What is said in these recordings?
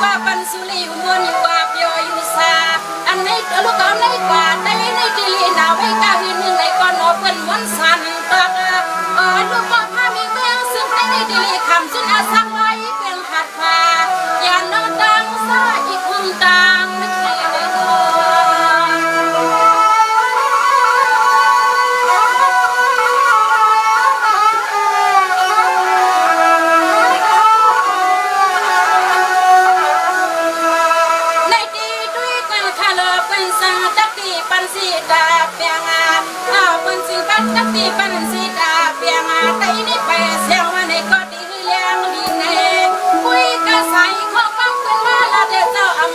ว่าปันสุริอุมวลอยู่ว่าเปียวอยู่ซาอันในลูกเอาในกว่าได้ในที่ลีนาวให้กาวินในก่อนนอเปิ้นวันสันตักลูกพ่อพามีเมืองซึ่งในที่ลีคำซึ่งอาสังไว้เป็นขัดฟ้าอย่าน้องดังซาอีกคงดังนึกเลยปันสีดาเปียงปันสีบัดตักตีปันสีดาเปียงไตนี่ไปเสียงมาในก็ดีเลี้ยงดีเน่คุยกะใส่ข้อฟังเป็นว่าละเดี๋ยวเจ้าอับ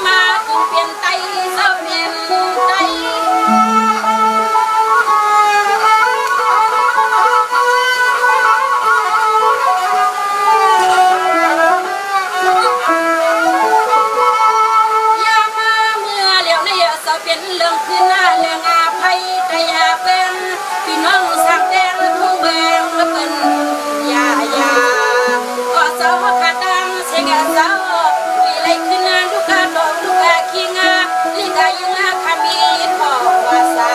มาถึงเปลี่ยนไตเจ้าเปลี่ยนไตเป็นเรื่องขึ้นหน้าเรื่องอาภัยแต่อย่าเป็นพี่น้องสักแดงทุ่งแบงและเป็นยาก็เจ้าขาดังเสียงเจ้าลีไลขึ้นหน้าลูกกาดอกลูกกาขี้งาลีกายังอาคามีขอวาสา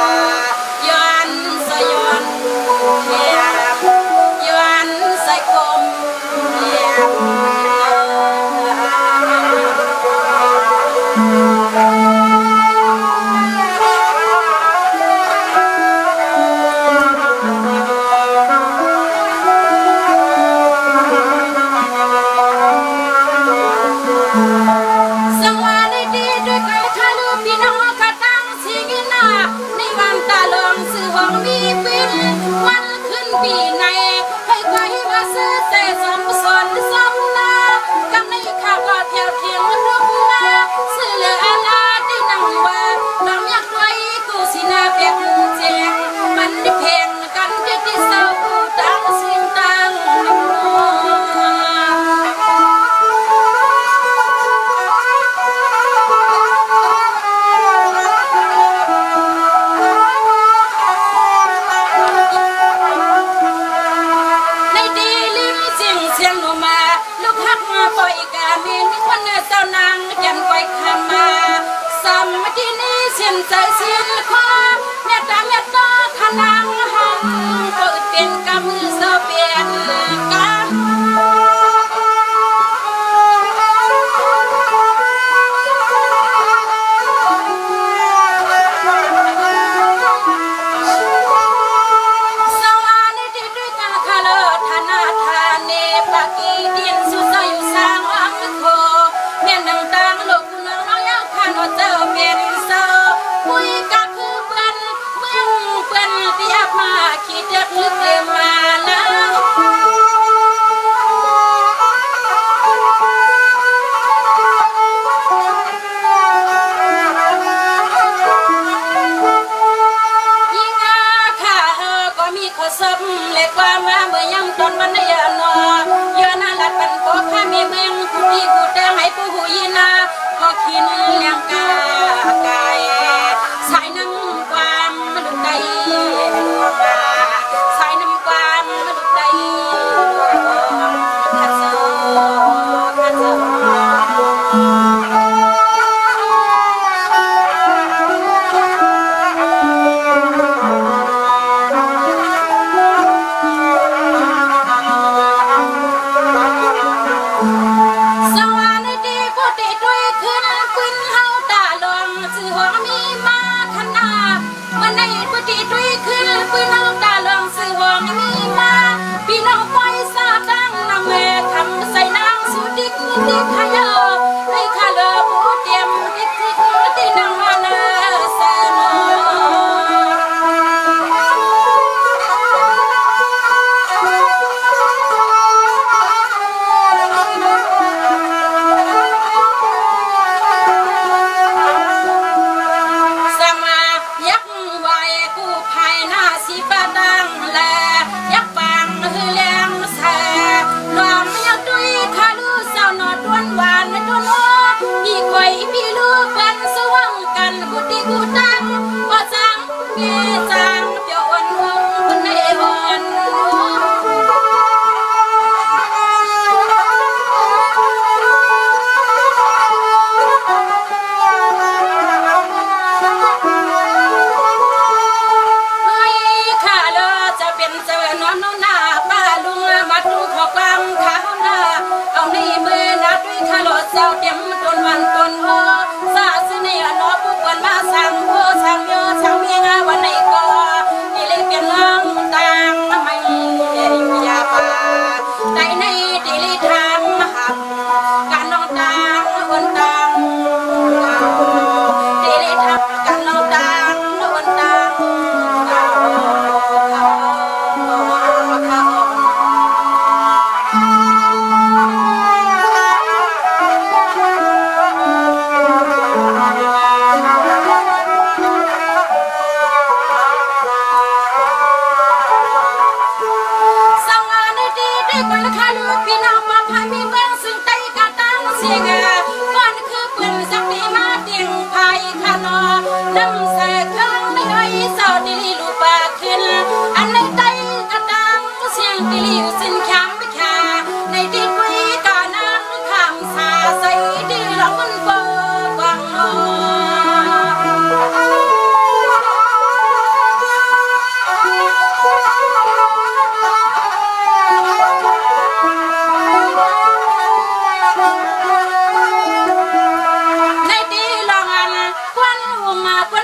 ย้อนสยอนเทียมย้อนใส่กลมเทียมปีในให้ไว้ว่าซื้อแต่สมสนสมนากำในข้าก็เที่ยวเที่ยงรุกนาซื้อเหลืออาลาได้นั่งว่าน้องอยากไว้กูสินาเปียกแจงมันได้เพลงกันที่เศร้าดังเสียงดังปล่อยกาเมนคนเจ้านางยันปล่อยคำมาสามที่นี้เสียนใจเสียนคอเมตตาเมตตาทนางห้องเปิดเป็นกำมือเสเปียนกำสวรรค์ที่ด้วยกันคาเลธนาธาเนปากีดินสุสอยู่สร้างวังโคเมียนดังต่างโลกคุณน้องยังขันว่าเจ้าเป็นเศร้าคุยกับคือเปิ้นเมืองเปิ้นเตียบมาขี้เด็กลึกเลยมาแล้วเล็กว่ามาเมื่อยังตอนวันยานอยานาลัดปันโกข้ามีเมืองผู้ที่ผู้แต่ให้ผู้หูยินาพอคินเลี้ยงกากายสายน้ำความมาดุใจสายน้ำความมาดุใจขัดเสือขัดเสือสวรรค์ดีก็ติดด้วยขึ้นขึ้นเฮาตา ก่อนข้าลูกพี่น้องมาพามีเมืองซึ่งไตกะตังเสียงก่อนคือปืนสักดีมาเตียงไผ่ขานอนำใส่ข้างในอ้อยเศร้าดีลูกปากขึ้นอันในไตกะตังเสียงดีลิวสิ้นแคมไปขาในดีกุยกานังคำสาใส่ดีหลอกมันบ่ฟังนอ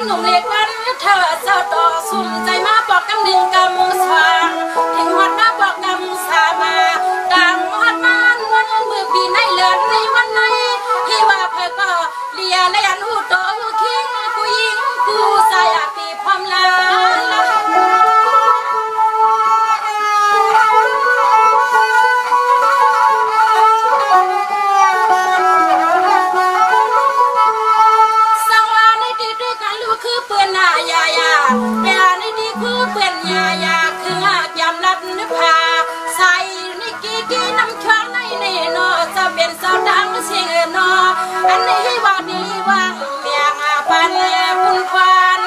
หนุ่มเล็กวันเธอเศร้าต่อสุ่มใจมาบอกกำหนึ่งกำสว่างถึงวัดมาบอกกำสามาตามวัดมานวันมือปีในเลือนในวันไหนที่ว่าเพื่อก็เลียและยันหูโตหูคิงกูยิงกูสายปีพร้อมลาคือเปื่อนหน้ายายาแต่ในดีคือเปื่อนยายาคือยำนับนึกพาใส่ในกี้น้ำค้างในนี่นอจะเป็นสาวดังเสียงนออันนี้ว่าดีว่างเมียงปันคุณควาน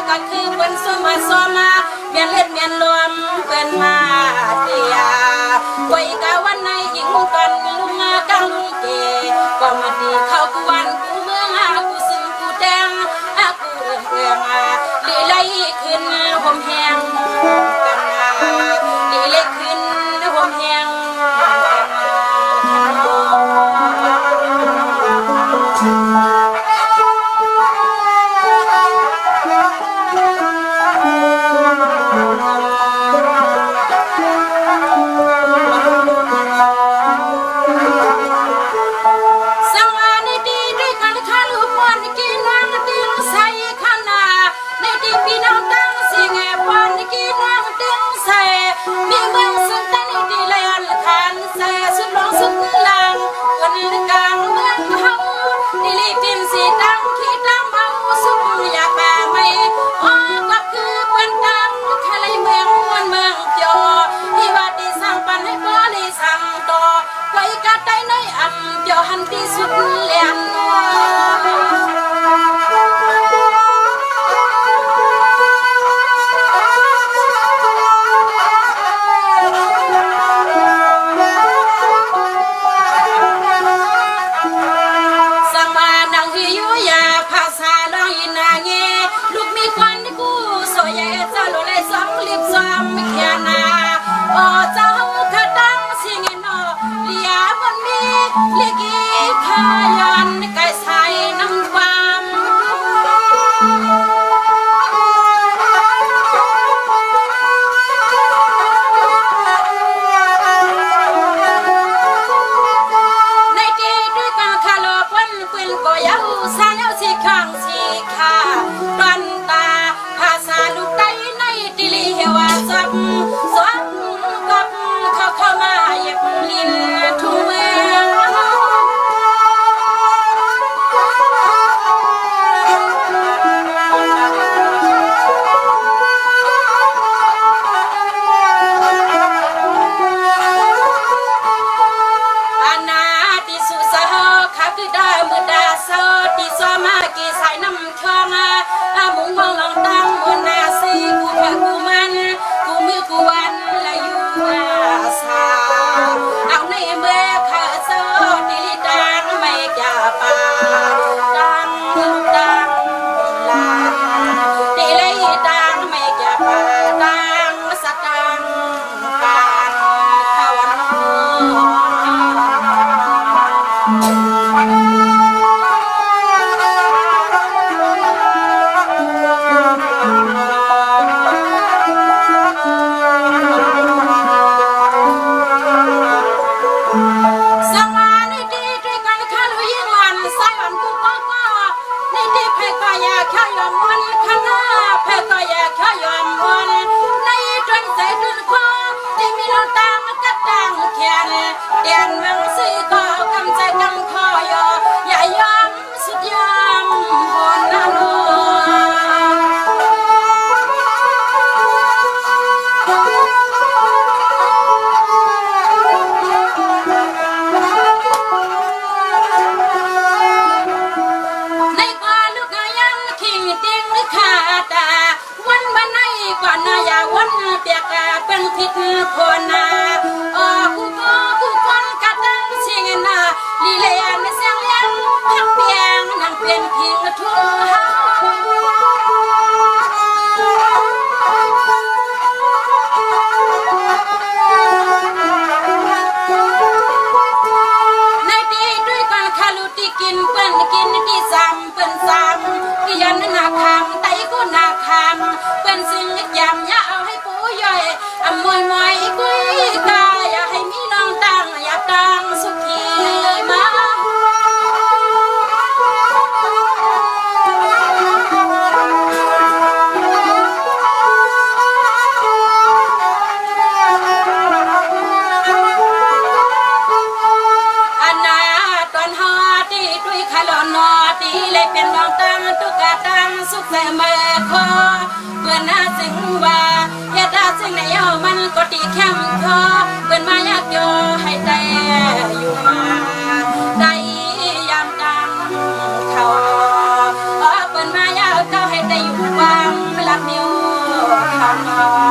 ก็คือเปิ้นซุ่มมาซ้อมมาเมียนเล่นเมียนรวมเปิ้นมาเตียไว้กะวันในหญิงกันลุงกังลุงเกก็มาดีเข้ากูวันกูเมืองกูซึ่งกูแดงกูเรื่องลีไลขึ้นห่มแหงกันลีไลขึ้นห่มแหงหันที่สุดเลียนสังมานังหิวยาภาษาลองยินาเงลูกมีควันกูโซยเจ้าโลเลยสองลิบซ้ำไม่แค่นาเจ้าขดังสิงโนเลียมันมีเลียกีขยันไก่ใส่น้ำความในดีด้วยการคาโลพันปืนก็ยาวสายเอาสีข้างสีขาดอนตาภาษาลูกได้ในดิลีเฮวาซับสวมกับเข้ามาเหยียบลิ้นทุ่งเมืองที่ซ้อมากี่สายน้ำคลองมุงมองลองตั้งบนนาซีกูเพื่อกูมันกูมือกูวันและอยู่สาเอาในเมื่อข้าโซดีดังไม่จะปาดังดังลาดีเลยดังไม่จะปาดังสักดังปานข้าวันน ก็อยากข้ายอมวันข้างหน้าแพ้ก็อยากข้ายอมวันในจนใจจนคอที่มีน้ำตามันก็ดังแขนเตียนมังสีก็กำใจกำคอยอย่ายอมสุดยอมบนน้ำลัก่อนนะอย่าวันเปียกเป็นผิดคนนะคู่คนกระตั้งเสียงนะลีเลียนเสียงเลี้ยงพักเปียงนั่งเปลี่ยนพิงทุ่งเฮาในดีด้วยกันคาลุติกินเปิ้นกินที่ซ้ำเปิ้นซ้ำที่ยันนาคำไตก็นาคำเป็นสิ่งยามยาเอาให้ปูย่อยมวยกุ้ยกาอย่าให้มีน้องตั้งอย่าตั้งสุขีมาอันนาตอนฮอตีด้วยคาลอนอตีเลยเป็นน้องตั้งตุกตั้งสุขแต่เมื่อคอเพื่อนน่าสิงว่าเฮ็ดได้สิ่งไหนเอามันก็ตีแข้งคอเพื่อนมาอยากโยให้แต่อยู่มาได้ยามกันเขาเพื่อนมาอยากเขาให้แต่อยู่วางลับนิ้วเขา